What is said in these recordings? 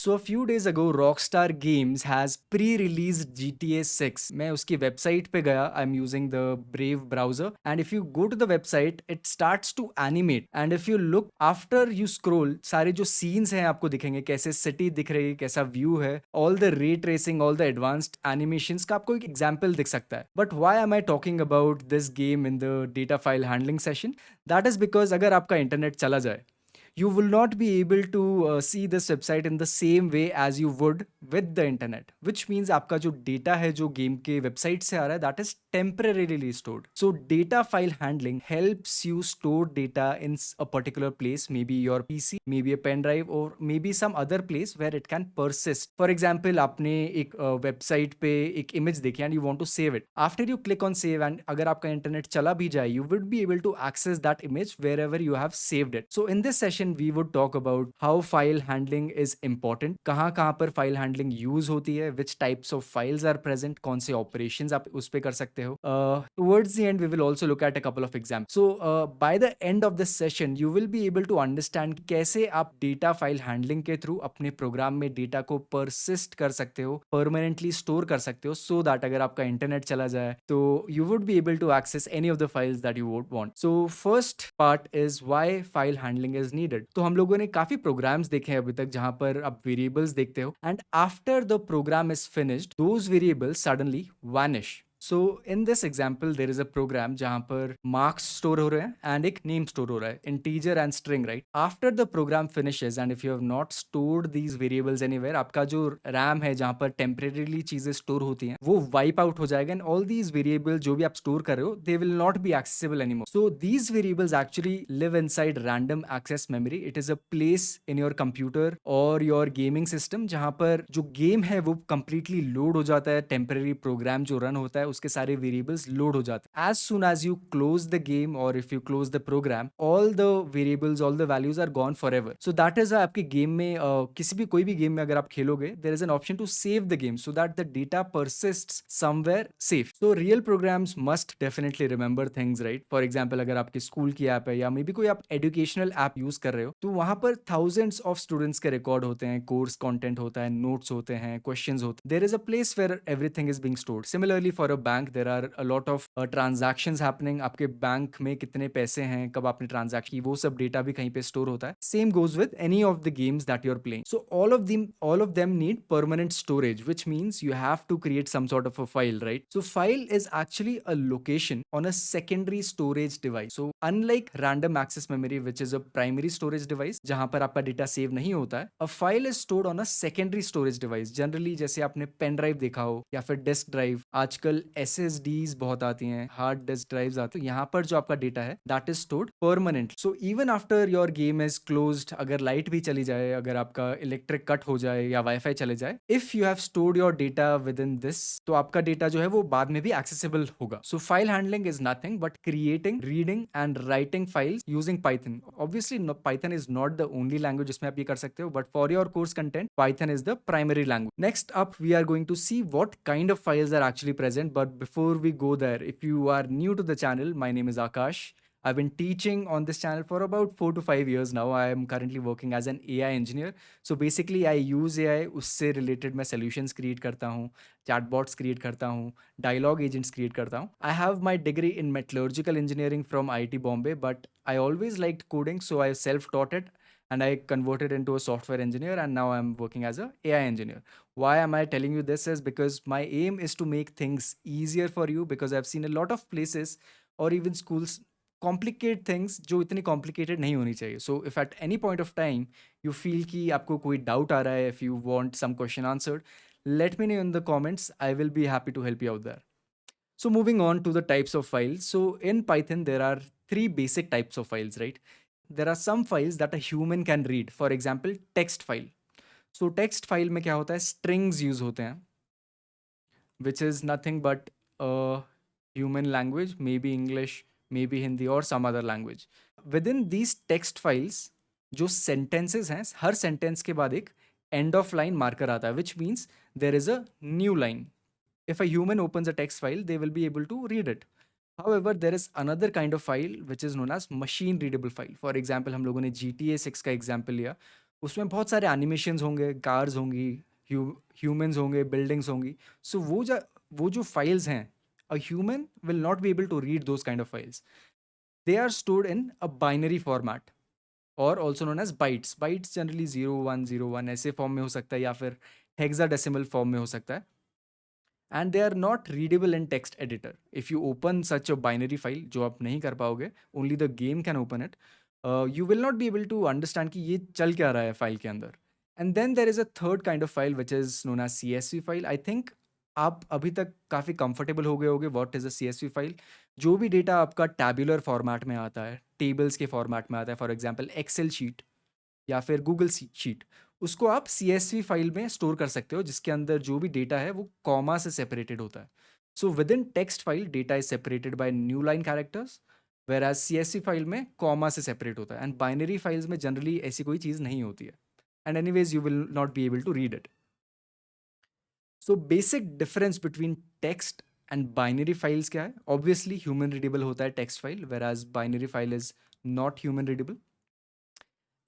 So a few days ago, Rockstar Games has pre-released GTA 6. मैं उसकी website पे गया. I'm using the Brave browser, and if you go to the website, it starts to animate. And if you look after you scroll, सारे जो scenes हैं आपको दिखेंगे, कैसे city दिख रही है, कैसा view है, all the ray tracing, all the advanced animations का आपको एक example दिख सकता है. But why am I talking about this game in the data file handling session? That is because अगर आपका internet चला जाए, you will not be able to see this website in the same way as you would with the internet, which means आपका जो data है जो game के website से आ रहा है, that is temporarily stored. So data file handling helps you store data in a particular place, maybe your PC, maybe a pen drive, or maybe some other place where it can persist. For example, आपने एक website पे एक image देखी and you want to save it. After you click on save and अगर आपका internet चला भी जाए, you would be able to access that image wherever you have saved it. So in this session we would talk about how file handling is important, कहाँ कहाँ पर file handling use होती है, which types of files are present, कौन से operations आप उस पे कर सकते हो. Towards the end we will also look at a couple of examples. So by the end of this session you will be able to understand कैसे आप data file handling के through अपने program में data को persist कर सकते हो, permanently store कर सकते हो, so that अगर आपका internet चला जाए तो you would be able to access any of the files that you would want. So first part is why file handling is needed. तो हम लोगों ने काफी प्रोग्राम्स देखे हैं अभी तक जहां पर आप वेरिएबल्स देखते हो and after the program is finished those variables suddenly vanish. So in this example there is a program जहां पर मार्क्स स्टोर हो रहे हैं एंड एक नेम स्टोर हो रहा है, integer and string, right? After the program finishes and if you have not stored these variables anywhere, आपका जो रैम है जहां पर टेम्परेरीली चीजें स्टोर होती हैं वो वाइप आउट हो जाएगा एंड ऑल दीज वेरिएबल जो भी आप स्टोर कर रहे हो they will not be accessible anymore. So these variables actually live inside random access memory. It is a place in your computer और योर गेमिंग सिस्टम जहां पर जो गेम है वो कंप्लीटली लोड हो जाता है, टेम्परेरी प्रोग्राम जो रन होता है उसके सारे वेरिएबल्स लोड हो जाते हैं. As soon as you close the game और if you close the program, all the variables, all the values are gone forever. So that is आपके गेम में किसी भी कोई भी गेम में अगर आप खेलोगे there is an option to save the game so that the data persists somewhere safe. So real programs must definitely remember things, right? For example अगर आपकी स्कूल की ऐप है या मे बी कोई आप एजुकेशनल ऐप यूज कर रहे हो तो वहां पर थाउजेंड्स ऑफ स्टूडेंट्स के रिकॉर्ड होते हैं, कोर्स कंटेंट होता है, नोट्स होते हैं, क्वेश्चंस होते हैं. There is a place where everything is being stored. Similarly for a bank there are a lot of transactions happening. आपके बैंक में कितने पैसे हैं, कब आपने ट्रांजैक्शन की, वो सब डेटा भी कहीं पे स्टोर होता है. Same goes with any of the games that you are playing. So all of them need permanent storage, which means you have to create some sort of a file, right? So file is actually a location on a secondary storage device. So unlike random access memory which is a primary storage device जहां पर आपका data save नहीं होता है, a file is stored on a secondary storage device. Generally जैसे आपने pen drive देखा हो या फिर डिस्क ड्राइव, आजकल SSDs बहुत आती हैं, हार्ड डिस्क ड्राइव्स आती हैं. यहाँ पर जो आपका डेटा है that is stored permanent. So even after your game is closed, अगर लाइट भी चली जाए, अगर आपका इलेक्ट्रिक कट हो जाए या वाईफाई चले जाए, if you have stored your data with in this, तो आपका डेटा जो है वो बाद में भी एक्सेसिबल होगा. So file handling is nothing but creating, reading and writing files using Python. Obviously Python is not the only language जिसमें आप ये कर सकते हो, but for your course content Python is the primary language. Next up we are going to see what kind of files are actually present. But before we go there, if you are new to the channel, my name is Akash. I've been teaching on this channel for about 4 to 5 years now. I am currently working as an AI engineer. So basically I use AI, उससे related मैं solutions create करता हूँ, chatbots create करता हूँ, dialogue agents create करता हूँ. I have my degree in metallurgical engineering from IIT Bombay, but I always liked coding, so I self-taught it and I converted into a software engineer, and now I'm working as a AI engineer. Why am I telling you this is because my aim is to make things easier for you, because I've seen a lot of places or even schools complicate things जो इतनी complicated नहीं होनी चाहिए. So if at any point of time you feel कि आपको कोई doubt आ रहा है, if you want some question answered, let me know in the comments. I will be happy to help you out there. So moving on to the types of files. So in Python there are three basic types of files, right? There are some files that a human can read. For example, text file. So text file में क्या होता है, strings use होते हैं, which is nothing but a human language, maybe English, maybe Hindi or some other language. Within these text files जो sentences हैं, हर sentence के बाद एक end of line marker आता है, which means there is a new line. If a human opens a text file, they will be able to read it. However, there is another kind of file which is known as machine readable file. For example, हम लोगों ने GTA 6 का example लिया. उसमें बहुत सारे animations होंगे, cars होंगी, ह्यूमंस होंगे, बिल्डिंग्स होंगी। सो वो जो फाइल्स हैं, a human will not be able to read those kind of files. They are stored in a binary format और also known as bytes. Bytes generally 0101 ऐसे फॉर्म में हो सकता है, या फिर हेक्साडेसिमल फॉर्म में हो सकता है। And they are not readable in text editor. If you open such a binary file, जो आप नहीं कर पाओगे, only the game can open it, you will not be able to understand कि ये चल क्या रहा है फाइल के अंदर। And then there is a third kind of file which is known as CSV file. I think आप अभी तक काफ़ी कंफर्टेबल हो गए होगे what is a CSV file. जो भी डेटा आपका टैबुलर फॉर्मेट में आता है, टेबल्स के फॉर्मेट में आता है, फॉर एग्जाम्पल एक्सेल शीट या फिर गूगल शीट, उसको आप CSV फाइल में स्टोर कर सकते हो, जिसके अंदर जो भी डेटा है वो कॉमा से सेपरेटेड होता है। So within text file data is separated by new line characters, whereas CSV file में कॉमा से सेपरेट होता है। एंड बाइनरी फाइल्स में जनरली ऐसी कोई चीज़ नहीं होती है, and anyways you will not be able to read it. So basic difference between text and binary files क्या है? ऑब्वियसली ह्यूमन रीडेबल होता है text file, whereas binary file is not human readable.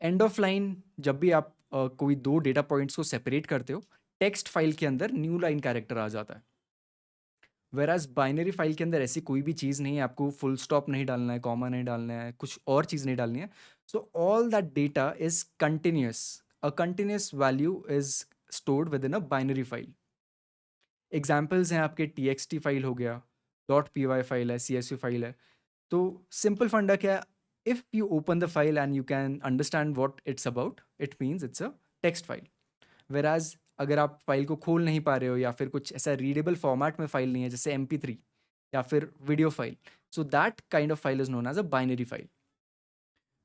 End of line, जब भी आप कोई दो data points को सेपरेट करते हो, टेक्स्ट फाइल के अंदर न्यू लाइन कैरेक्टर आ जाता है। वेर एज बाइनरी फाइल के अंदर ऐसी कोई भी चीज़ नहीं है, आपको फुल स्टॉप नहीं डालना है, कॉमा नहीं डालना है, कुछ और चीज़ नहीं डालनी है। So all that data is continuous. A continuous value is stored within a binary file. Examples हैं आपके TXT फाइल हो गया, .py फाइल है, CSV फाइल है। तो सिंपल फंडा क्या है? If you open the file and you can understand what it's about, it means it's a text file. Whereas अगर आप फाइल को खोल नहीं पा रहे हो, या फिर कुछ ऐसा रीडेबल फॉर्मेट में फाइल नहीं है, जैसे MP3 या फिर video file, so that kind of file is known as a binary file.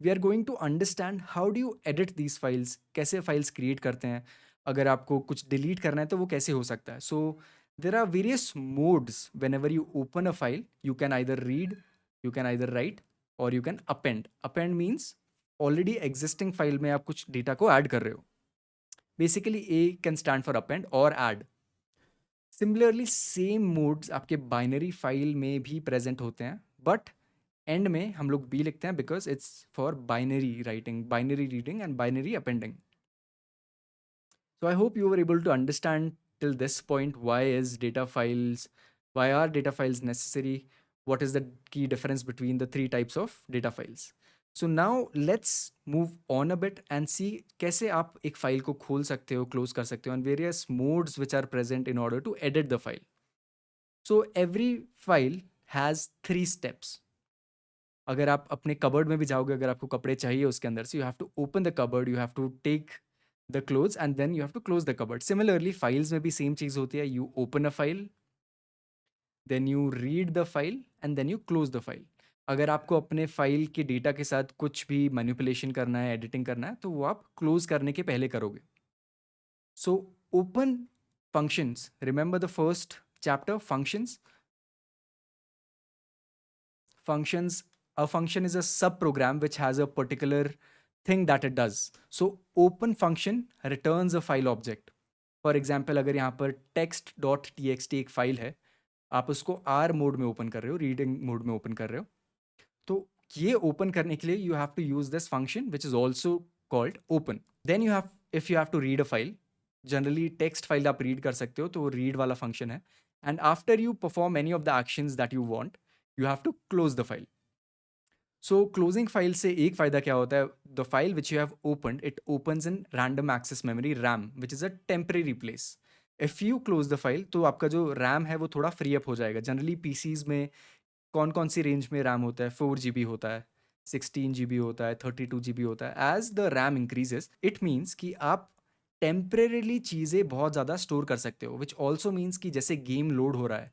We are going to understand how do you edit these files, कैसे फाइल्स क्रिएट करते हैं। अगर आपको कुछ डिलीट करना है तो वो कैसे हो सकता है? So there are various modes whenever you open a file. You can either read, you can either write, और you can append. Append means already existing file में आप कुछ डेटा को ऐड कर रहे हो। Basically A can stand for append और ऐड। सिमिलरली सेम मोड्स आपके बाइनरी फाइल में भी प्रेजेंट होते हैं, बट एंड में हम लोग B लिखते हैं because it's for binary writing, binary reading and binary appending. So I hope you were able to understand till this point why are data files necessary, what is the key difference between the three types of data files. So now let's move on a bit and see कैसे आप एक file को खोल सकते हो, close कर सकते हो, and various modes which are present in order to edit the file. So every file has 3 steps. अगर आप अपने कबर्ड में भी जाओगे, अगर आपको कपड़े चाहिए उसके अंदर से, you have to open the cupboard, you have to take the clothes and then you have to close the cupboard. Similarly files में भी सेम चीज़ होती है। You open a file, then you read the file and then you close the file. अगर आपको अपने file के data के साथ कुछ भी मैनिपुलेशन करना है, एडिटिंग करना है, तो वो आप क्लोज करने के पहले करोगे। So open functions, remember the first chapter, functions. A function is a sub program which has a particular thing that it does. So open function returns a file object. For example अगर यहाँ पर text.txt एक file है, आप उसको R mode में open कर रहे हो, रीडिंग मोड में ओपन कर रहे हो, तो ये ओपन करने के लिए you have to use this function which is also called open. Then you have, if you have to read a file, generally text file आप रीड कर सकते हो, तो वो रीड वाला फंक्शन है। And after you perform any of the actions that you want, you have to close the file. So closing file से एक फ़ायदा क्या होता है? The file which you have opened, it opens in random access memory RAM which is a temporary place. If you close the file, तो आपका जो RAM है वो थोड़ा फ्री अप हो जाएगा। जनरली PCs में कौन कौन सी रेंज में रैम होता है? 4 GB होता है, 16 GB होता है, 32 GB होता है। As the RAM increases, it means कि आप टेम्परेरीली चीज़ें बहुत ज़्यादा स्टोर कर सकते हो, विच ऑल्सो मीन्स कि जैसे गेम लोड हो रहा है,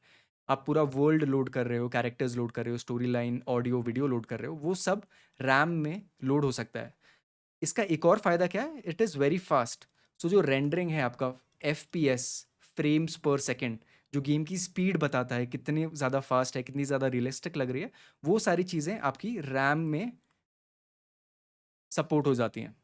आप पूरा वर्ल्ड लोड कर रहे हो, कैरेक्टर्स लोड कर रहे हो, story line, audio video load कर रहे हो, वो सब रैम में लोड हो सकता है। इसका एक और फ़ायदा क्या है? It is very fast. So जो रेंडरिंग है आपका, FPS, फ्रेम्स पर सेकेंड, जो गेम की स्पीड बताता है कितनी ज़्यादा फास्ट है, कितनी ज़्यादा रियलिस्टिक लग रही है, वो सारी चीज़ें आपकी रैम में सपोर्ट हो जाती हैं।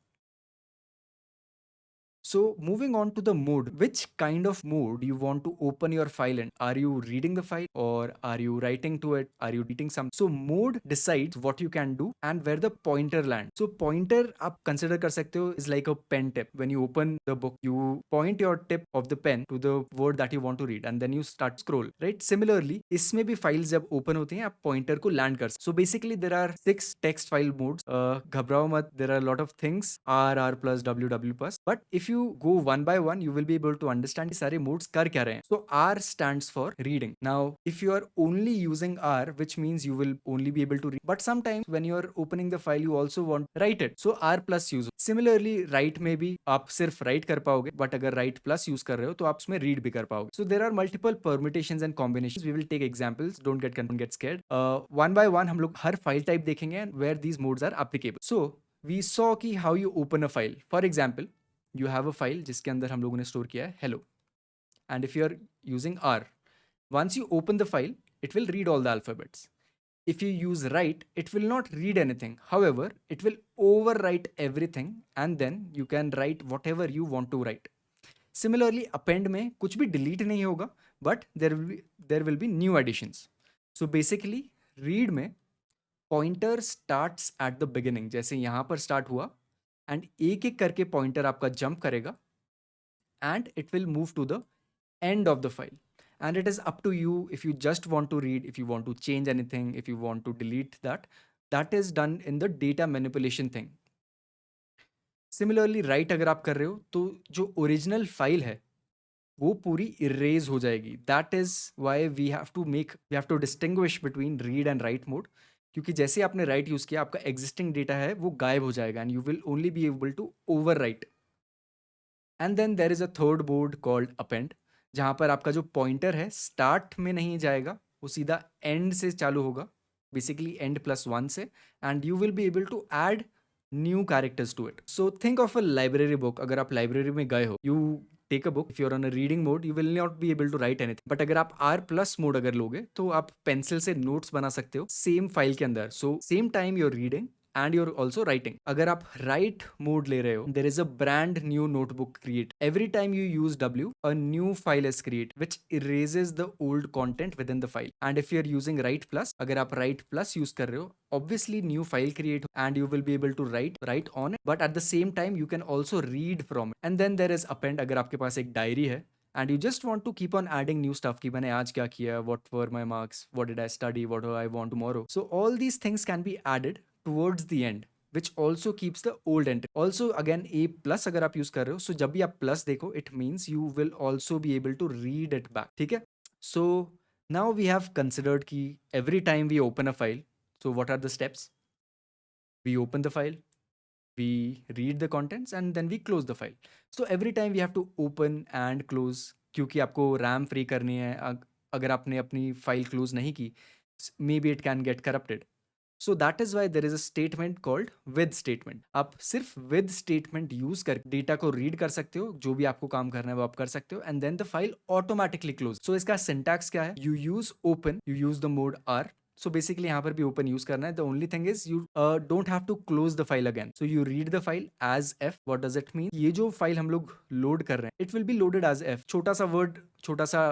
So moving on to the mode, which kind of mode you want to open your file in? Are you reading the file, or are you writing to it? Are you deleting some? So mode decides what you can do and where the pointer lands. So pointer आप consider कर सकते हो is like a pen tip. When you open the book, you point your tip of the pen to the word that you want to read and then you start scroll, right? Similarly इसमें भी files जब open होती हैं आप pointer को land कर सकते. So basically there are 6 text file modes. घबराओ मत, there are a lot of things, R plus W plus, but if you go one by one you will be able to understand सारे modes कर क्या रहे हैं. So R stands for reading. Now if you are only using R, which means you will only be able to read, but sometimes when you are opening the file you also want to write it, so R plus use. Similarly write में भी आप सिर्फ write कर पाओगे, but अगर write plus use कर रहे हो तो आप उसमें read भी कर पाओगे. So there are multiple permutations and combinations. We will take examples, don't get scared. One by one हम लोग हर file type देखेंगे and where these modes are applicable. So we saw कि how you open a file. For example, you have a file जिसके अंदर हम लोगों ने store किया है hello, and if you are using R, once you open the file it will read all the alphabets. If you use write, it will not read anything. However, it will overwrite everything and then you can write whatever you want to write. Similarly, append में कुछ भी delete नहीं होगा, but there will be new additions. So basically, read में pointer starts at the beginning, जैसे यहाँ पर start हुआ, and एक एक करके pointer आपका jump करेगा, and it will move to the end of the file. And it is up to you if you just want to read, if you want to change anything, if you want to delete that. That is done in the data manipulation thing. Similarly, write अगर आप कर रहे हो तो जो original file है वो पूरी erase हो जाएगी. That is why we have to distinguish between read and write mode. क्योंकि जैसे आपने write यूज किया आपका existing data है वो गायब हो जाएगा and you will only be able to overwrite. And then there is a third mode called append, जहाँ पर आपका जो पॉइंटर है स्टार्ट में नहीं जाएगा, वो सीधा एंड से चालू होगा, बेसिकली एंड प्लस वन से, and you will be able to add new characters to it. So think of a library book. अगर आप लाइब्रेरी में गए हो, you take a book, if you're on a reading mode you will not be able to write anything. But अगर आप are plus mode अगर लोगे तो आप पेंसिल से नोट्स बना सकते हो सेम फाइल के अंदर. So same time you're reading and you're also writing. अगर आप write mode ले रहे हो, there is a brand new notebook create. Every time you use W, a new file is created which erases the old content within the file. And if you're using write plus, अगर आप write plus use कर रहे हो, obviously new file create and you will be able to write on it, but at the same time you can also read from it. And then there is append. अगर आपके पास एक diary है and you just want to keep on adding new stuff कि मैंने आज क्या किया, what were my marks, what did I study, what do I want tomorrow. So all these things can be added towards the end, which also keeps the old entry. Also again a plus अगर आप use कर रहे हो, so जब भी आप plus देखो it means you will also be able to read it back. ठीक है? So now we have considered कि every time we open a file, so what are the steps? We open the file, we read the contents and then we close the file. So every time we have to open and close, क्योंकि आपको RAM free करनी है. अगर आपने अपनी file close नहीं की, maybe it can get corrupted. So that is why there is a statement called with statement. आप सिर्फ with statement use कर डेटा को रीड कर सकते हो, जो भी आपको काम करना है वो आप कर सकते हो, and then the file automatically close. So इसका syntax क्या है? You use open, you use the mode R. So basically यहाँ पर भी open use करना है. The only thing is you don't have to close the file again. So you read the file as F. What does it mean? ये जो file हम लोग load कर रहे हैं, it will be loaded as F. छोटा सा word, छोटा सा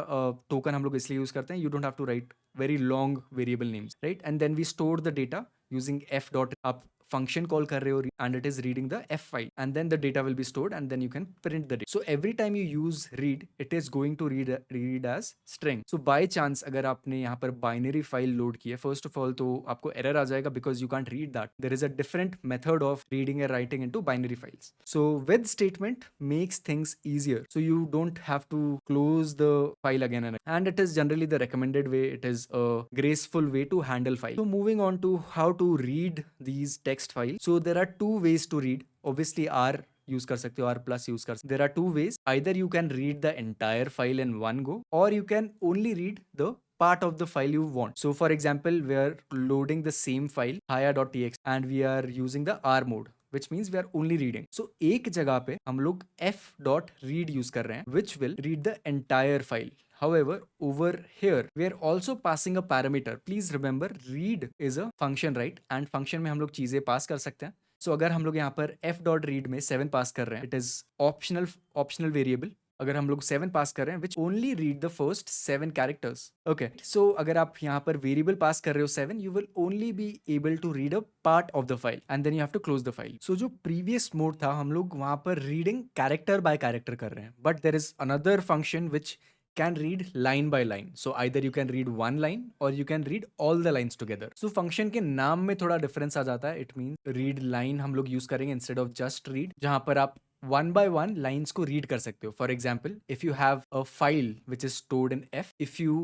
token हम लोग इसलिए use करते हैं. You don't have to write very long variable names, right? And then we store the data using f dot. आप function call कर रहे हो and it is reading the f file, and then the data will be stored and then you can print the data. So every time you use read, it is going to read as string. So by chance अगर आपने यहाँ पर binary file load की है, first of all तो आपको error आ जाएगा because you can't read that. There is a different method of reading and writing into binary files. So with statement makes things easier, so you don't have to close the file again and it is generally the recommended way. It is a graceful way to handle file. So moving on to how to read these text files. So there are two ways to read. Obviously R use कर सकते हो, R plus use कर सकते हो. There are two ways. Either you can read the entire file in one go, or you can only read the part of the file you want. So for example, we are loading the same file haya.txt and we are using the R mode, which means we are only reading. So एक जगह पे हम लोग f.read use कर रहे हैं, which will read the entire file. However, over here we are also passing a parameter. Please remember, read is a function, right? And function में हम लोग चीजें pass कर सकते हैं. सो अगर हम लोग यहाँ पर f डॉट रीड में 7 पास कर रहे हैं, इट इज ऑप्शनल वेरिएबल। अगर हम लोग 7 पास कर रहे हैं which only read the first 7 characters. Okay, so अगर आप यहाँ पर वेरिएबल पास कर रहे हो 7, you will only be able to read a part of the file and then you have to close the file. So जो प्रीवियस मोड था, हम लोग वहां पर रीडिंग कैरेक्टर बाय कैरेक्टर कर रहे हैं, but there is another function which can read line by line. So either you can read one line or you can read all the lines together. So function के नाम में थोड़ा difference आ जाता है. It means read line हम लोग use करेंगे instead of just read, जहां पर आप one by one lines को read कर सकते हो. For example, if you have a file which is stored in F, if you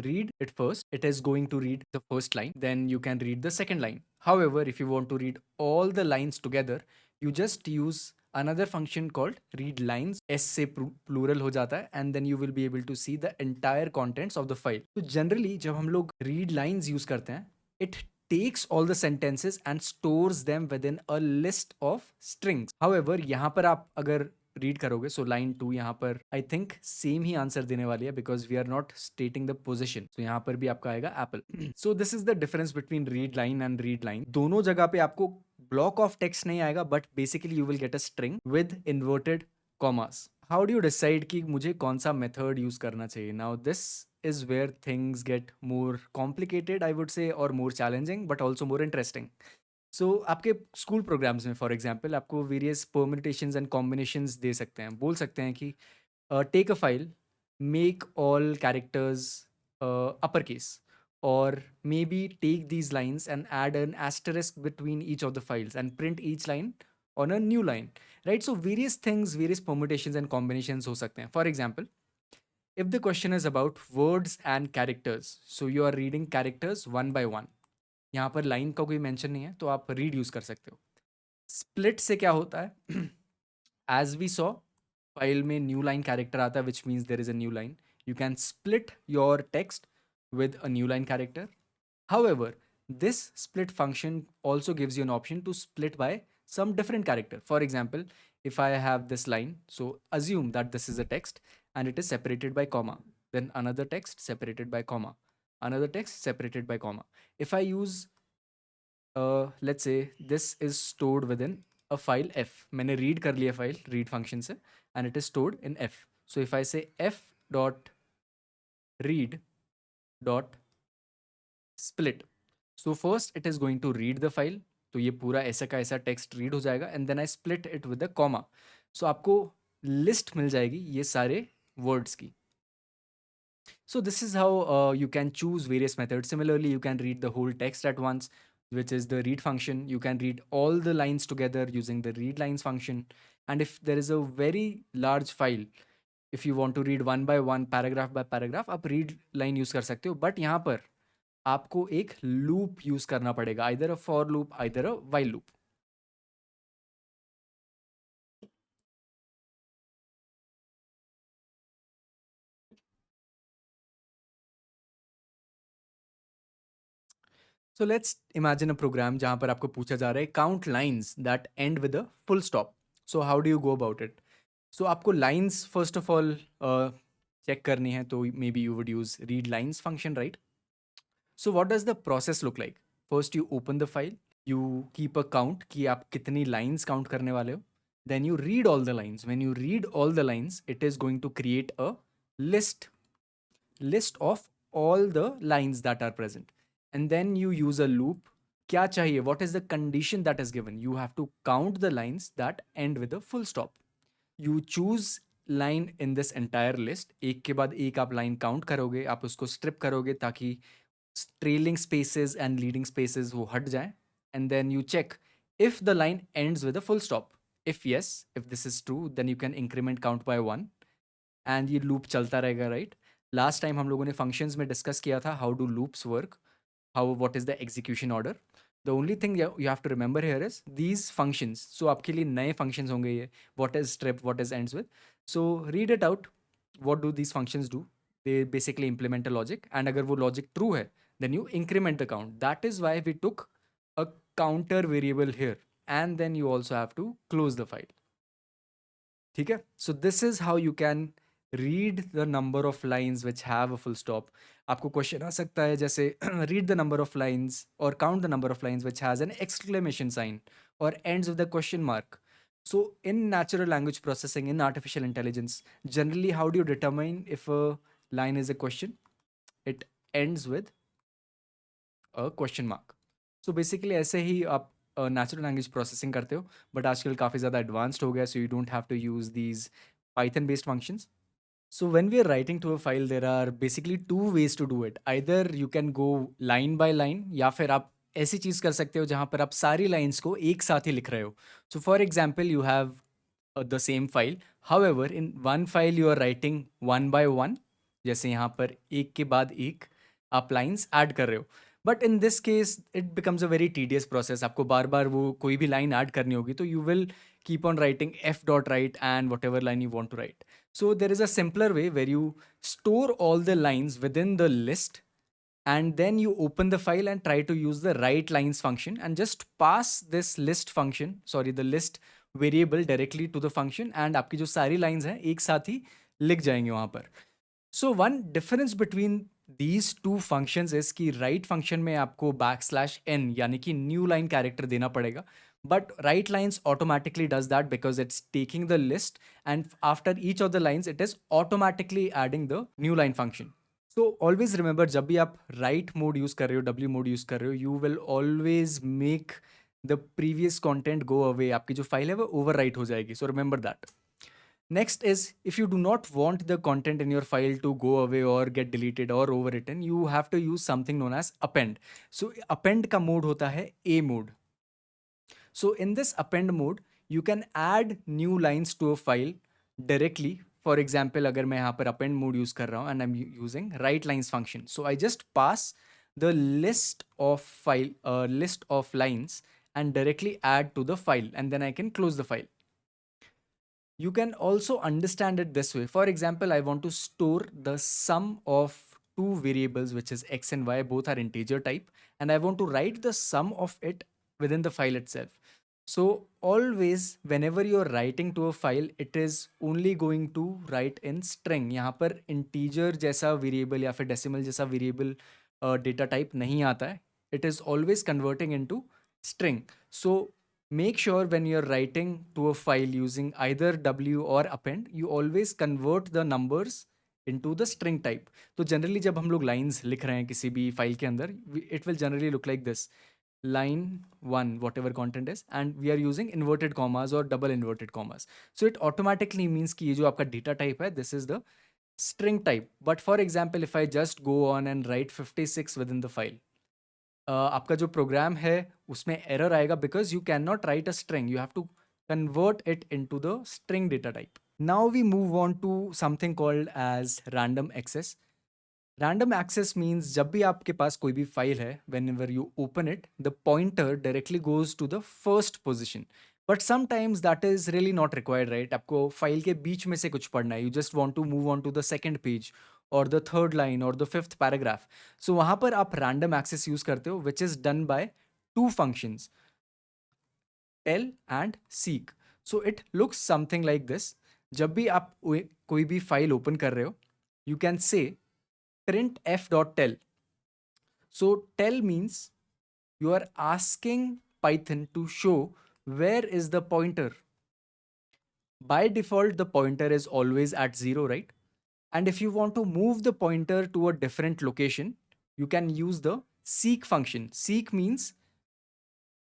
read it first, it is going to read the first line, then you can read the second line. However, if you want to read all the lines together, you just use another function called read lines. S से plural हो जाता है and then you will be able to see the entire contents of the file. तो generally जब हम लोग read lines use करते हैं, it takes all the sentences and stores them within a list of strings. However, यहाँ पर आप अगर रीड करोगे, सो लाइन 2 यहाँ पर आई थिंक सेम ही आंसर देने वाली है because we are not stating the position. So यहाँ पर भी आपका आएगा apple. So this is the difference between read line and read line. दोनों जगह पे आपको ब्लॉक ऑफ टेक्स्ट नहीं आएगा, but basically you will get a string with inverted commas. How do you decide कि मुझे कौन सा मेथड यूज करना चाहिए? Now this is where things get more complicated, I would say, or more challenging, but also more interesting. So आपके school programs में for example आपको various permutations and combinations दे सकते हैं. बोल सकते हैं कि take a file, make all characters upper case, और maybe take these lines and add an asterisk between each of the files and print each line on a new line, right? So various things, various permutations and combinations हो सकते हैं. For example, if the question is about words and characters, so you are reading characters one by one. यहाँ पर line का कोई mention नहीं है तो आप रीड यूज कर सकते हो. स्प्लिट से क्या होता है? एज वी सॉ, फाइल में न्यू लाइन कैरेक्टर आता है which means there is a new line. You can split your text with a new line character. However, this split function also gives you an option to split by some different character. For example, if I have this line, so assume that this is a text and it is separated by comma, then another text separated by comma, another text separated by comma. If I use let's say this is stored within a file f. मैंने read कर लिया file read function से and it is stored in f. So if I say f dot read dot split, so first it is going to read the file, तो ये पूरा ऐसा का ऐसा text read हो जाएगा and then I split it with a comma. So आपको list मिल जाएगी ये सारे words की. So this is how you can choose various methods. Similarly, you can read the whole text at once, which is the read function. You can read all the lines together using the read lines function. And if there is a very large file, if you want to read one by one, paragraph by paragraph, आप read line use कर सकते हो. But यहाँ पर आपको एक loop use करना पड़ेगा, either a for loop, either a while loop. So let's imagine a program जहाँ पर आपको पूछा जा रहा है count lines that end with a full stop. So how do you go about it? So आपको lines first of all check करनी है, तो maybe you would use read lines function, right? So what does the process look like? First you open the file, you keep a count कि आप कितनी lines count करने वाले हो. Then you read all the lines. When you read all the lines, it is going to create a list of all the lines that are present. And then you use a loop. क्या चाहिए? What is the condition that is given? You have to count the lines that end with a full stop. You choose line in this entire list. एक के बाद एक आप line count करोगे, आप उसको strip करोगे ताकि trailing spaces and leading spaces वो हट जाएं. And then you check if the line ends with a full stop. If yes, if this is true, then you can increment count by 1. And ये loop चलता रहेगा, right? Last time हम लोगों ने functions में डिस्कस किया था how do loops work, how what is the execution order. The only thing you have to remember here is these functions. So आपके लिए नए फंक्शंस होंगे ये, what is strip, what is ends with. So read it out. What do these functions do? They basically implement a logic, and अगर वो logic true है then you increment the count. That is why we took a counter variable here, and then you also have to close the file. ठीक है? So this is how you can read the number of lines which have a full stop. आपको question आ सकता है जैसे read the number of lines और count the number of lines which has an exclamation sign or ends with a question mark. So in natural language processing, in artificial intelligence, generally how do you determine if a line is a question? It ends with a question mark. So basically ऐसे ही आप natural language processing करते हो, but आजकल काफ़ी ज़्यादा advanced हो गया, so you don't have to use these Python based functions. So when we are writing to a file, there are basically two ways to do it. Either you can go line by line, या फिर आप ऐसी चीज़ कर सकते हो जहाँ पर आप सारी लाइंस को एक साथ ही लिख रहे हो. So for example, you have the same file. However, in one file you are writing one by one. जैसे यहाँ पर एक के बाद एक आप लाइंस ऐड कर रहे हो. But in this case it becomes a very tedious process. आपको बार बार वो कोई भी लाइन ऐड करनी होगी, तो you will keep on writing f dot write and whatever line you want to write. So there is a simpler way where you store all the lines within the list, and then you open the file and try to use the write lines function and just pass this list function, sorry, the list variable directly to the function, and आपकी जो सारी lines हैं एक साथ ही लिख जाएंगे वहाँ पर. So one difference between these two functions is कि write function में आपको \n यानी कि new line character देना पड़ेगा, but write lines automatically does that because it's taking the list and after each of the lines it is automatically adding the new line function. So always remember, जब भी आप write mode use कर रहे हो, w mode use कर रहे हो, you will always make the previous content go away. आपकी जो file है वो overwrite हो जाएगी. So remember that. Next is, if you do not want the content in your file to go away or get deleted or overwritten, you have to use something known as append. So append का mode होता है a mode. So in this append mode, you can add new lines to a file directly. For example, अगर मैं यहाँ पर append mode use कर रहा हूँ and I'm using write lines function, so I just pass the list of lines and directly add to the file, and then I can close the file. You can also understand it this way. For example, I want to store the sum of two variables, which is x and y, both are integer type, and I want to write the sum of it within the file itself. So always, whenever you're writing to a file, it is only going to write in string. यहाँ पर integer जैसा variable या फिर decimal जैसा variable data type नहीं आता है. It is always converting into string. So make sure when you're writing to a file using either w or append, you always convert the numbers into the string type. तो generally जब हम लोग lines लिख रहे हैं किसी भी file के अंदर, it will generally look like this: line 1, whatever content is, and we are using inverted commas or double inverted commas. So it automatically means कि ये जो आपका data type है, this is the string type. But for example, if I just go on and write 56 within the file, आपका जो programme है उसमें error आएगा because you cannot write a string. You have to convert it into the string data type. Now we move on to something called as random access. Random access means जब भी आपके पास कोई भी file है, whenever you open it, the pointer directly goes to the first position. But sometimes that is really not required, right? आपको file के बीच में से कुछ पढ़ना है. You just want to move on to the second page or the third line or the fifth paragraph. So वहाँ पर आप random access use करते हो, which is done by two functions, tell and seek. So it looks something like this. जब भी आप कोई भी फाइल ओपन कर रहे हो, you can say print f.tell. So tell means you are asking Python to show where is the pointer. By default, the pointer is always at 0, right? And if you want to move the pointer to a different location, you can use the seek function. Seek means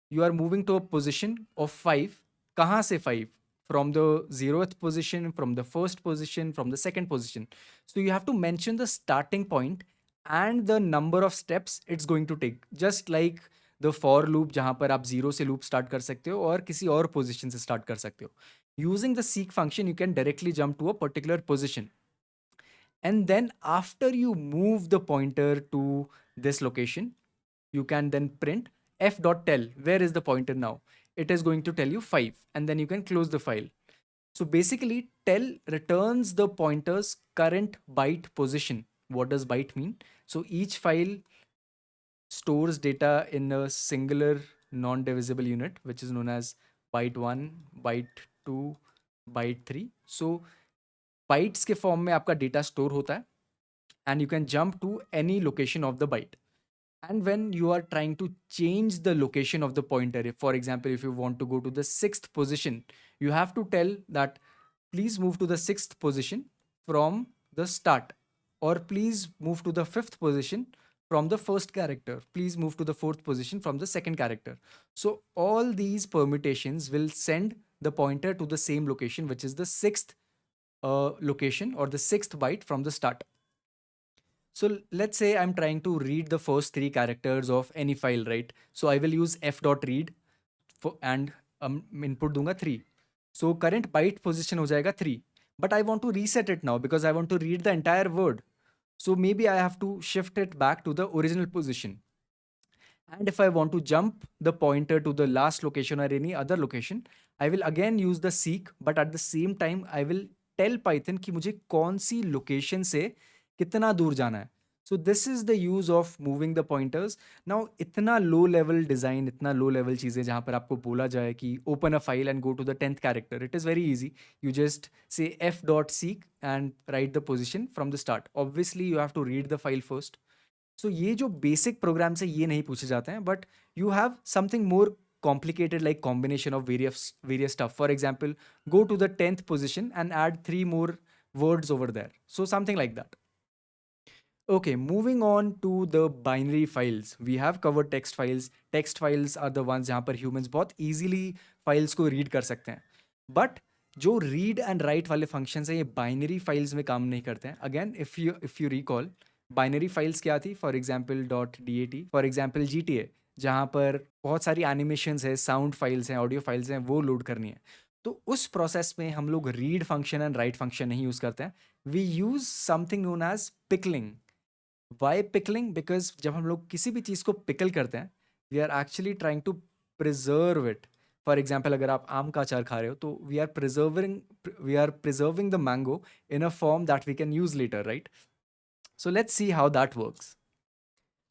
you are moving to a position of 5. कहाँ से 5? From the 0th position, from the first position, from the second position. So you have to mention the starting point and the number of steps it's going to take. Just like the for loop जहाँ पर आप 0 से loop start कर सकते हो और किसी और position से start कर सकते हो. Using the seek function, you can directly jump to a particular position. And then after you move the pointer to this location, you can then print f.tell. Where is the pointer now? It is going to tell you 5, and then you can close the file. So basically, tell returns the pointer's current byte position. What does byte mean? So each file stores data in a singular non-divisible unit, which is known as byte 1, byte 2, byte 3. So bytes के form में आपका data store होता है, and you can jump to any location of the byte. And when you are trying to change the location of the pointer, if for example if you want to go to the sixth position, you have to tell that please move to the sixth position from the start, or please move to the fifth position from the first character, please move to the fourth position from the second character. So all these permutations will send the pointer to the same location, which is the sixth location or the sixth byte from the start. So let's say I'm trying to read the first three characters of any file, right? So I will use f.read for, and input दूंगा 3. So current byte position हो जाएगा 3. But I want to reset it now because I want to read the entire word. So maybe I have to shift it back to the original position. And if I want to jump the pointer to the last location or any other location, I will again use the seek, but at the same time I will tell Python कि मुझे कौन सी location से कितना दूर जाना है. So this is the use of moving the pointers. Now इतना low level design, इतना low level चीज़ें जहाँ पर आपको बोला जाए कि open a file and go to the 10th character. It is very easy. You just say f.seek and write the position from the start. Obviously you have to read the file first. सो ये जो basic programme से ये नहीं पूछे जाते हैं, but you have something more complicated like combination of various stuff. For example, go to the 10th position and add 3 more words over there. So something like that. Okay, moving on to the binary files. We have covered text files. Text files are the ones जहाँ पर humans बहुत easily files को read कर सकते हैं. But जो read and write वाले functions हैं ये binary files में काम नहीं करते हैं. Again, if you recall, binary files क्या थी? For example .dat, for example GTA, जहाँ पर बहुत सारी animations है, sound files हैं, audio files हैं, वो load करनी है. तो उस प्रोसेस में हम लोग read function and write function नहीं यूज़ करते हैं. We use something known as pickling. Why pickling? Because जब हम लोग किसी भी चीज़ को पिकल करते हैं, we are actually trying to preserve it. For example अगर आप आम का अचार खा रहे हो तो we are preserving the mango in a form that we can use later, right? So let's see how that works.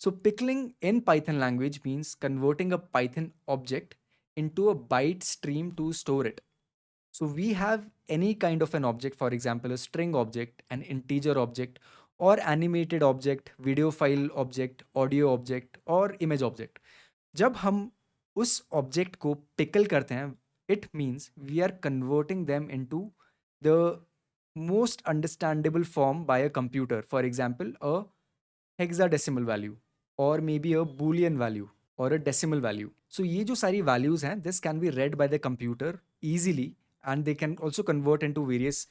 So pickling in Python language means converting a Python object into a byte stream to store it. So we have any kind of an object, for example, a string object, an integer object, or animated object, video file object, audio object, or image object. जब हम उस object को pickle करते हैं, it means we are converting them into the most understandable form by a computer. For example, a hexadecimal value, or maybe a boolean value, or a decimal value. So ये जो सारी values हैं, this can be read by the computer easily, and they can also convert into various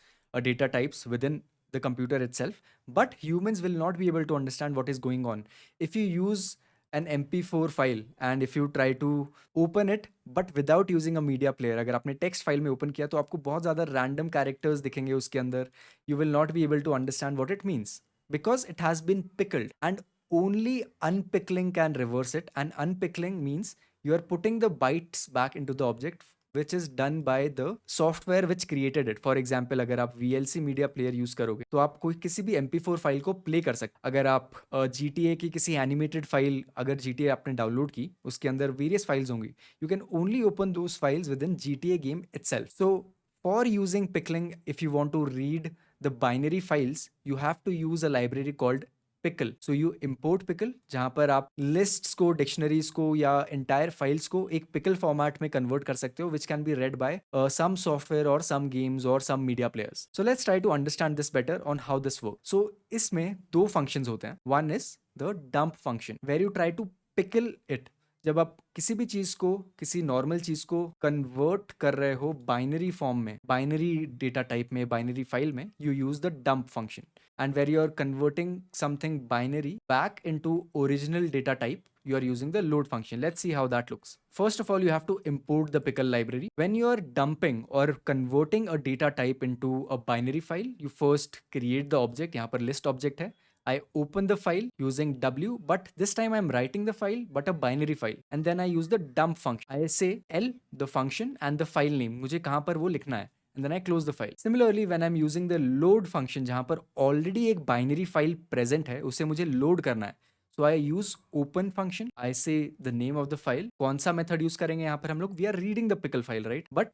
data types within the computer itself. But humans will not be able to understand what is going on. If you use an MP4 file and if you try to open it but without using a media player, अगर आपने text file में open किया तो आपको बहुत ज़्यादा random characters दिखेंगे उसके अंदर. You will not be able to understand what it means because it has been pickled, and only unpickling can reverse it. And unpickling means you are putting the bytes back into the object, which is done by the software which created it. For example, अगर आप VLC media player use करोगे तो आप कोई किसी भी MP4 file को play कर सकते. अगर आप GTA की किसी एनिमेटेड फाइल, अगर GTA आपने डाउनलोड की, उसके अंदर वेरियस फाइल्स होंगी, you can only open those files with in GTA game itself. So for using pickling, if you want to read the binary files, you have to use a library called pickle. So you import pickle, जहाँ पर आप lists को, dictionaries को या entire files को एक pickle format में convert कर सकते हो, which can be read by some software or some games or some media players. So let's try to understand this better on how this works. So इसमें दो functions होते हैं. One is the dump function, where you try to pickle it. जब आप किसी भी चीज को, किसी नॉर्मल चीज को कन्वर्ट कर रहे हो बाइनरी फॉर्म में, बाइनरी डेटा टाइप में, बाइनरी फाइल में, you use the dump function. And where you are converting something binary back into original data type, you are using the load function. Let's see how that looks. First of all, you have to import the pickle library. When you are dumping or converting a data type into a binary file, you first create the object. यहाँ पर list object है. I open the file using W, but this time I'm writing the file, but a binary file. And then I use the dump function. I say L, the function, and the file name. मुझे कहाँ पर वो लिखना है. And then I close the file. Similarly, when I'm using the load function, जहाँ पर already एक binary file present है, उसे मुझे load करना है. So I use open function. I say the name of the file. कौन सा method use करेंगे यहाँ पर हम लोग? We are reading the pickle file, right? But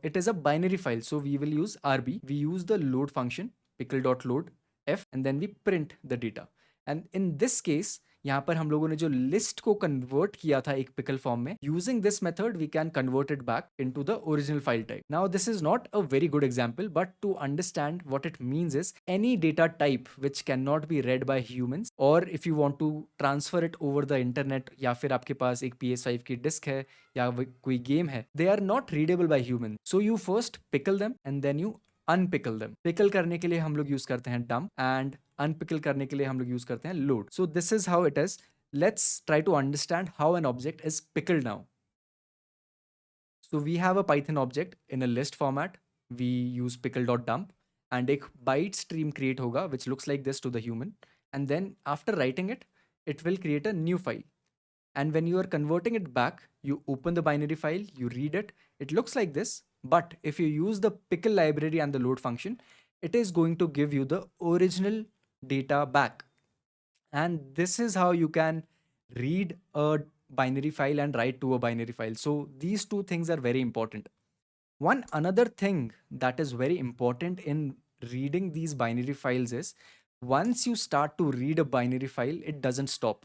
it is a binary file, so we will use RB. We use the load function, pickle.load f, and then we print the data. And in this case, यहाँ पर हम लोगों ने जो list को convert किया था एक पिकल फॉर्म में, using this method we can convert it back into the original file type. Now this is not a very good example, but to understand what it means is any data type which cannot be read by humans, और if you want to transfer it over the internet, या फिर आपके पास एक PS5 की disc है या कोई game है, they are not readable by human. So you first pickle them and then you unpickle them. Pickle करने के लिए हम लोग यूज करते हैं डंप, एंड अनपिकल करने के लिए हम लोग यूज करते हैं load. So this is how it is. Let's try to understand how an object is pickled now. So we have a Python object in a list format. We use pickle.dump, and a byte stream create hoga which looks like this to the human. And then after writing it, it will create a new file. And when you are converting it back, you open the binary file, you read it. It looks like this. But if you use the pickle library and the load function, it is going to give you the original data back. And this is how you can read a binary file and write to a binary file. So these two things are very important. One another thing that is very important in reading these binary files is, once you start to read a binary file, it doesn't stop.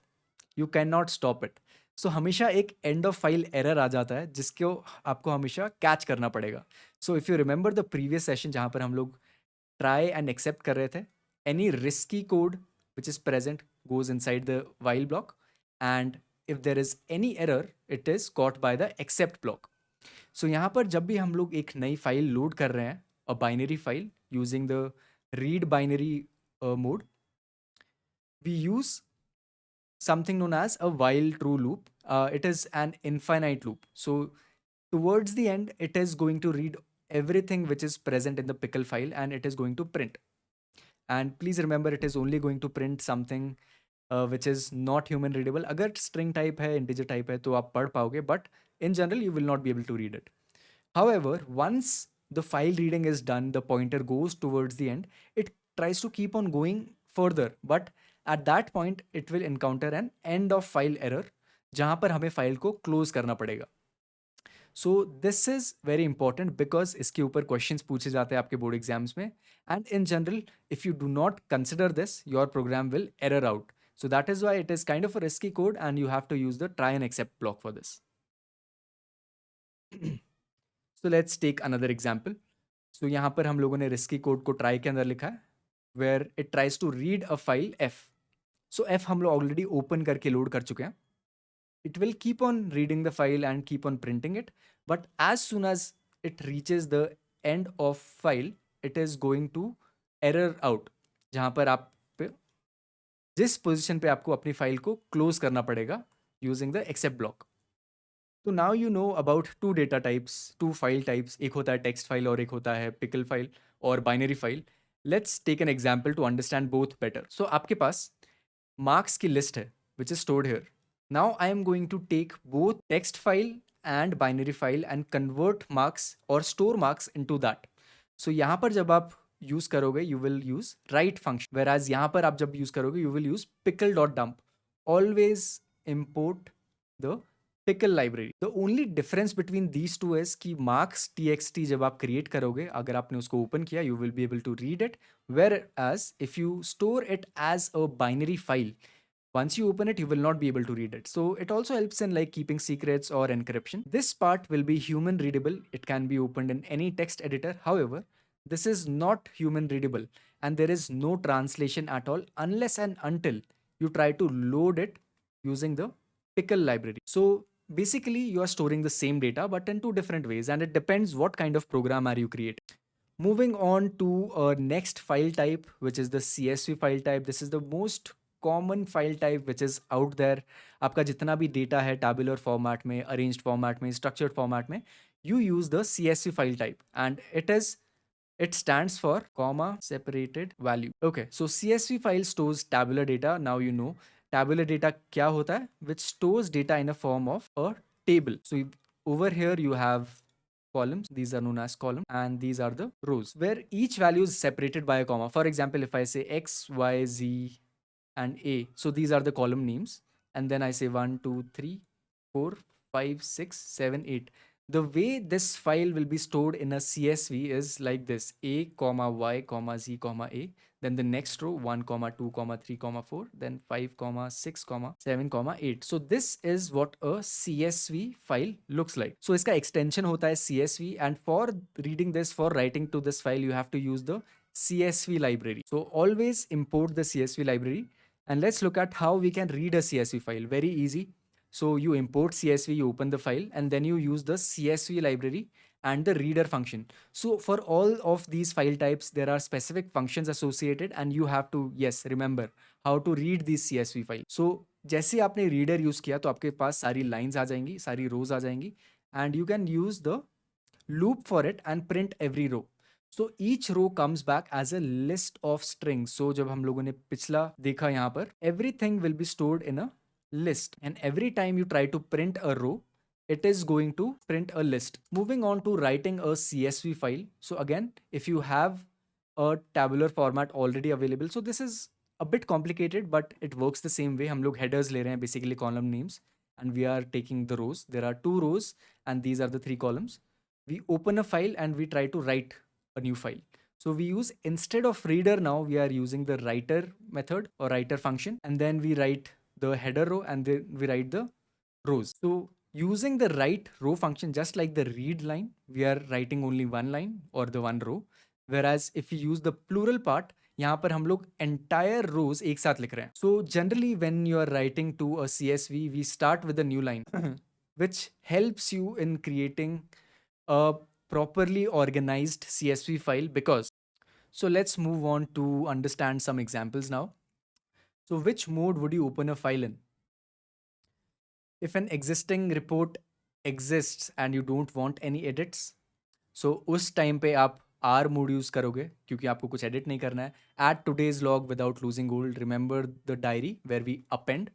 You cannot stop it. So हमेशा एक end of file error आ जाता है जिसको आपको हमेशा catch करना पड़ेगा. So if you remember the previous session जहाँ पर हम लोग try and accept कर रहे थे, any risky code which is present goes inside the while block, and if there is any error, it is caught by the accept block. So यहाँ पर जब भी हम लोग एक नई फाइल लोड कर रहे हैं, a binary file using the read binary mode, we use something known as a while true loop. It is an infinite loop. So towards the end, it is going to read everything which is present in the pickle file, and it is going to print. And please remember, it is only going to print something which is not human readable. अगर string type है, integer type है, तो आप पढ़ पाओगे, but in general you will not be able to read it. However, once the file reading is done, the pointer goes towards the end, it tries to keep on going further, but at that point it will encounter an end of file error जहाँ पर हमें file को close करना पड़ेगा. So this is very important because इसके ऊपर questions पूछे जाते हैं आपके बोर्ड एग्जाम्स में, and in general if you do not consider this, your program will error out. So that is why it is kind of a risky code, and you have to use the try and accept block for this. So let's take another example. So यहाँ पर हम लोगों ने risky code को try के अंदर लिखा है, where it tries to read a file f. So f हम लोग already open करके load कर चुके हैं. It will keep on reading the file and keep on printing it, but as soon as it reaches the end of file, it is going to error out, जहाँ पर आप जिस position पे आपको अपनी फाइल को क्लोज करना पड़ेगा यूजिंग द एक्सेप्ट ब्लॉक. तो now you know about two data types, two file types. एक होता है टेक्स्ट फाइल और एक होता है पिकल फाइल और binary file. Let's take an example to understand both better. So आपके पास मार्क्स की लिस्ट है which is stored here. Now I am going to take both text file and binary file and convert marks और store marks into that. So यहाँ पर जब आप use करोगे, you will use write function, whereas यहाँ पर आप जब यूज करोगे, you will use pickle dot dump. Always import the pickle library. The only difference between these two is कि मार्क्स TXT जब आप क्रिएट करोगे, अगर आपने उसको ओपन किया, you will be able to read it, whereas if you store it as a binary file, once you open it, you will not be able to read it. So it also helps in like keeping secrets or encryption. This part will be human readable. It can be opened in any text editor. However, this is not human readable, and there is no translation at all unless and until you try to load it using the pickle library. So basically you are storing the same data but in two different ways, and it depends what kind of program are you creating. Moving on to next file type, which is the CSV file type. This is the most common file type which is out there. आपका जितना भी data है tabular format में, arranged format में, structured format में, you use the CSV file type, and it stands for comma separated value. Okay, so CSV file stores tabular data. Now you know tabular data क्या होता है, which stores data in a form of a table. So over here you have columns, these are known as column, and these are the rows where each value is separated by a comma. For example, if I say X, Y, Z and A, so these are the column names, and then I say 1 2 3 4 5 6 7 8. The way this file will be stored in a CSV is like this: a comma y comma z comma a, then the next row 1 comma 2 comma 3 comma 4, then 5 comma 6 comma 7 comma 8. So this is what a CSV file looks like. So इसका extension होता है CSV, and for reading this, for writing to this file, you have to use the CSV library. So always import the CSV library, and let's look at how we can read a CSV file. Very easy. So you import CSV, you open the file, and then you use the CSV library and the reader function. So for all of these file types, there are specific functions associated, and you have to, yes, remember how to read these CSV file. So जैसे आपने reader use किया तो आपके पास सारी lines आ जाएंगी, सारी rows आ जाएंगी, and you can use the loop for it and print every row. So each row comes back as a list of strings. So जब हम लोगों ने पिछला देखा यहाँ पर, everything will be stored in a list, and every time you try to print a row, it is going to print a list. Moving on to writing a CSV file. So again, if you have a tabular format already available, so this is a bit complicated, but it works the same way. हम लोग headers ले रहे हैं, basically column names, and we are taking the rows. There are 2 rows and these are the 3 columns. We open a file and we try to write a new file. So we use, instead of reader, now we are using the writer method or writer function, and then we write the header row and then we write the rows. So using the write row function, just like the read line, we are writing only one line or the one row. Whereas if you use the plural part, यहाँ पर हम लोग entire rows एक साथ लिख रहे हैं. So generally when you are writing to a CSV, we start with a new line, which helps you in creating a properly organized CSV file. Because, so let's move on to understand some examples now. So which mode would you open a file in? If an existing report exists and you don't want any edits, so उस time पे आप R mode use करोगे क्योंकि आपको कुछ edit नहीं करना है. Add today's log without losing old. Remember the diary where we append.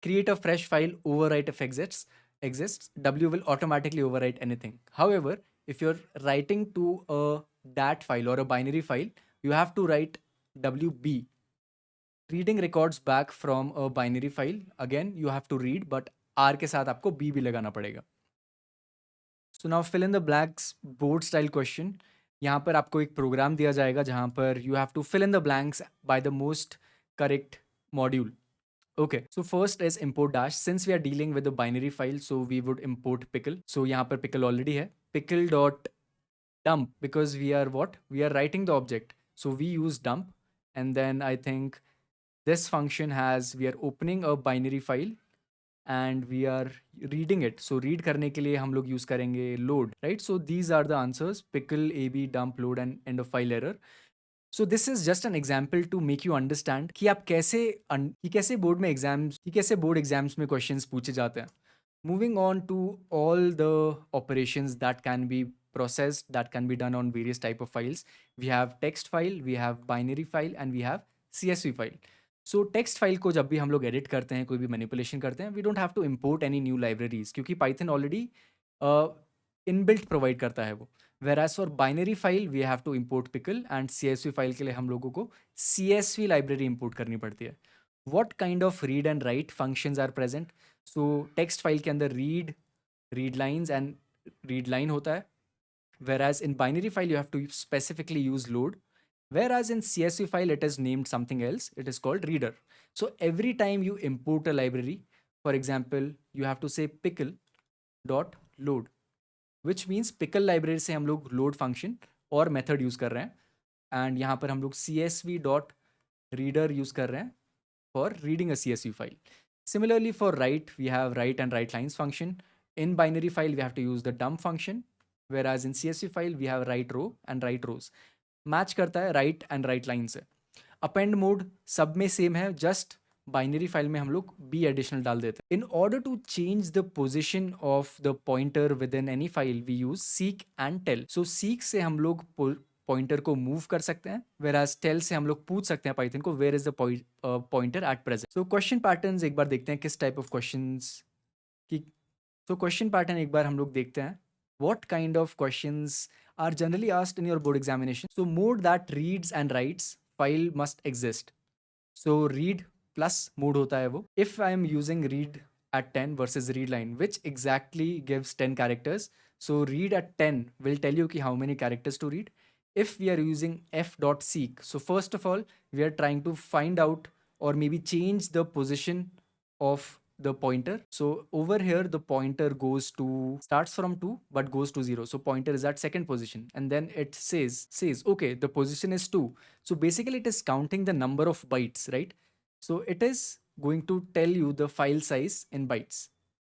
Create a fresh file. Overwrite if exists. W will automatically overwrite anything. However, if you're writing to a DAT file or a binary file, you have to write WB. Reading records back from a binary file. Again, you have to read, but R के साथ आपको B भी लगाना पड़ेगा. So now fill in the blanks board style question. यहाँ पर आपको एक प्रोग्राम दिया जाएगा जहाँ पर you have to fill in the blanks by the most correct module. Okay, so first is import dash. Since we are dealing with the binary file, so we would import pickle. So यहाँ पर pickle already है. Pickle dot dump, because we are what? We are writing the object. So we use dump, and then I think this function has, we are opening a binary file and we are reading it. So read करने के लिए हम लोग use करेंगे load, right? So these are the answers: pickle, ab, dump, load, and end of file error. So this is just an example to make you understand कि आप कैसे board exams में क्वेश्चंस पूछे जाते हैं. Moving on to all the operations that can be processed, that can be done on various type of files. We have text file, we have binary file, and we have CSV file. So text file को जब भी हम लोग edit करते हैं, कोई भी manipulation करते हैं, we don't have to import any new libraries क्योंकि Python already inbuilt provide करता है वो. Whereas for binary file, we have to import pickle, and CSV file के लिए हम लोगों को CSV library import करनी पड़ती है. What kind of read and write functions are present? So text file के अंदर read lines and read line होता है. Whereas in binary file, you have to specifically use load. Whereas in CSV file, it is named something else. It is called reader. So every time you import a library, for example, you have to say pickle dot load, which means pickle library से हम लोग load function और method use कर रहे हैं, and यहाँ पर हम लोग CSV dot reader use कर रहे हैं for reading a CSV file. Similarly for write, we have write and write lines function. In binary file, we have to use the dump function, whereas in CSV file, we have write row and write rows. Match करता है write and write line से. Append mode सब में same है, just binary file में हम लोग b additional डाल देते हैं. In order to change the position of the pointer within any file, we use seek and tell. So seek से हम लोग pointer को move कर सकते हैं, whereas tell से हम लोग पूछ सकते हैं Python को where is the pointer at present. So question patterns एक बार देखते हैं किस type of questions की. So question pattern एक बार हम लोग देखते हैं. What kind of questions are generally asked in your board examination? So mode that reads and writes file must exist. So read plus mode होता है वो. If I am using read at 10 versus read line, which exactly gives 10 characters. So read at 10 will tell you ki how many characters to read. If we are using f.seek, so first of all, we are trying to find out or maybe change the position of the pointer. So over here, the pointer starts from 2 but goes to 0. So pointer is at second position, and then it says okay, the position is 2. So basically it is counting the number of bytes, right? So it is going to tell you the file size in bytes.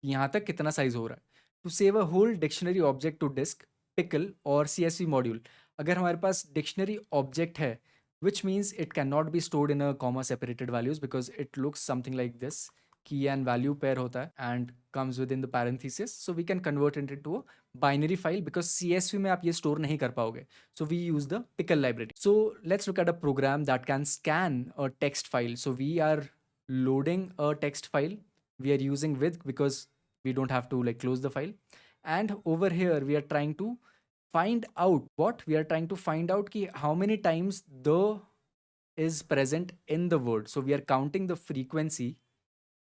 यहाँ तक कितना size हो रहा है. To save a whole dictionary object to disk, pickle or CSV module, अगर हमारे पास dictionary object है, which means it cannot be stored in a comma separated values because it looks something like this. Key and value pair होता है and comes within the parenthesis, so we can convert it into a binary file because CSV में आप ये store नहीं कर पाओगे. So we use the pickle library. So let's look at a program that can scan a text file. So we are loading a text file. We are using with because we don't have to like close the file. And over here we are trying to find out ki how many times the is present in the word. So we are counting the frequency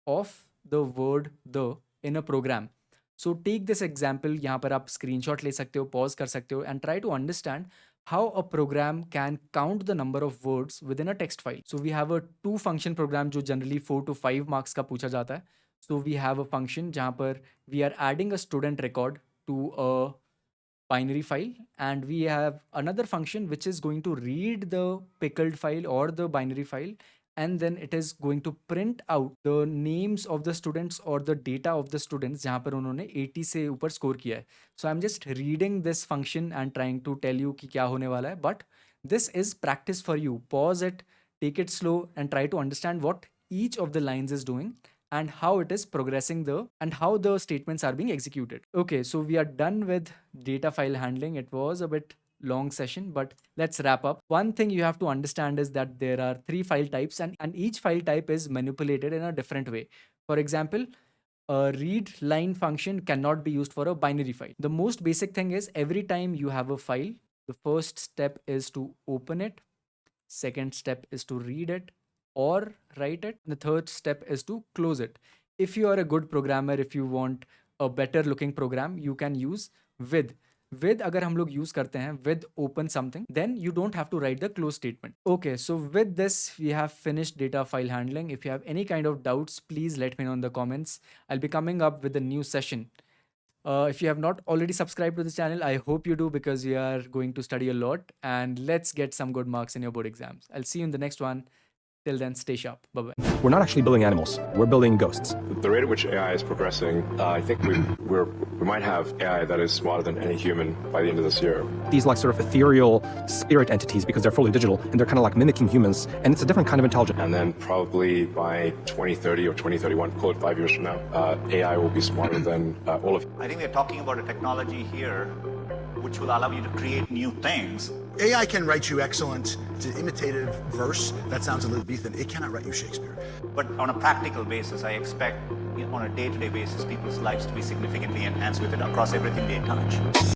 of the word the in a program. So take this example, यहाँ पर आप screenshot ले सकते हो, pause कर सकते हो and try to understand how a program can count the number of words within a text file. So we have a 2 function program जो generally 4 to 5 marks का पूछा जाता है. So we have a function जहाँ पर we are adding a student record to a binary file, and we have another function which is going to read the pickled file or the binary file, and then it is going to print out the names of the students or the data of the students जहाँ पर उन्होंने 80 से ऊपर score किया है. So I'm just reading this function and trying to tell you कि क्या होने वाला है, but this is practice for you. Pause it, take it slow and try to understand what each of the lines is doing and how it is progressing and how the statements are being executed. Okay, so we are done with data file handling. It was a bit long session, but let's wrap up. One thing you have to understand is that there are 3 file types and each file type is manipulated in a different way. For example, a read line function cannot be used for a binary file. The most basic thing is every time you have a file, the first step is to open it, second step is to read it or write it, and the third step is to close it. If you are a good programmer, if you want a better looking program, you can use with. With अगर हम लोग use करते हैं with open something, then you don't have to write the close statement. Okay, so with this we have finished data file handling. If you have any kind of doubts, please let me know in the comments. I'll be coming up with a new session. If you have not already subscribed to this channel, I hope you do because you are going to study a lot, and let's get some good marks in your board exams. I'll see you in the next one. Till then, stay sharp. Bye-bye. We're not actually building animals. We're building ghosts. The rate at which AI is progressing, I think we might have AI that is smarter than any human by the end of this year. These like sort of ethereal spirit entities, because they're fully digital and they're kind of like mimicking humans, and it's a different kind of intelligence. And then probably by 2030 or 2031, call it 5 years from now, AI will be smarter than all of. I think we're talking about a technology here which will allow you to create new things. AI can write you excellent, it's an imitative verse. That sounds Elizabethan. It cannot write you Shakespeare. But on a practical basis, I expect on a day-to-day basis, people's lives to be significantly enhanced with it across everything they touch.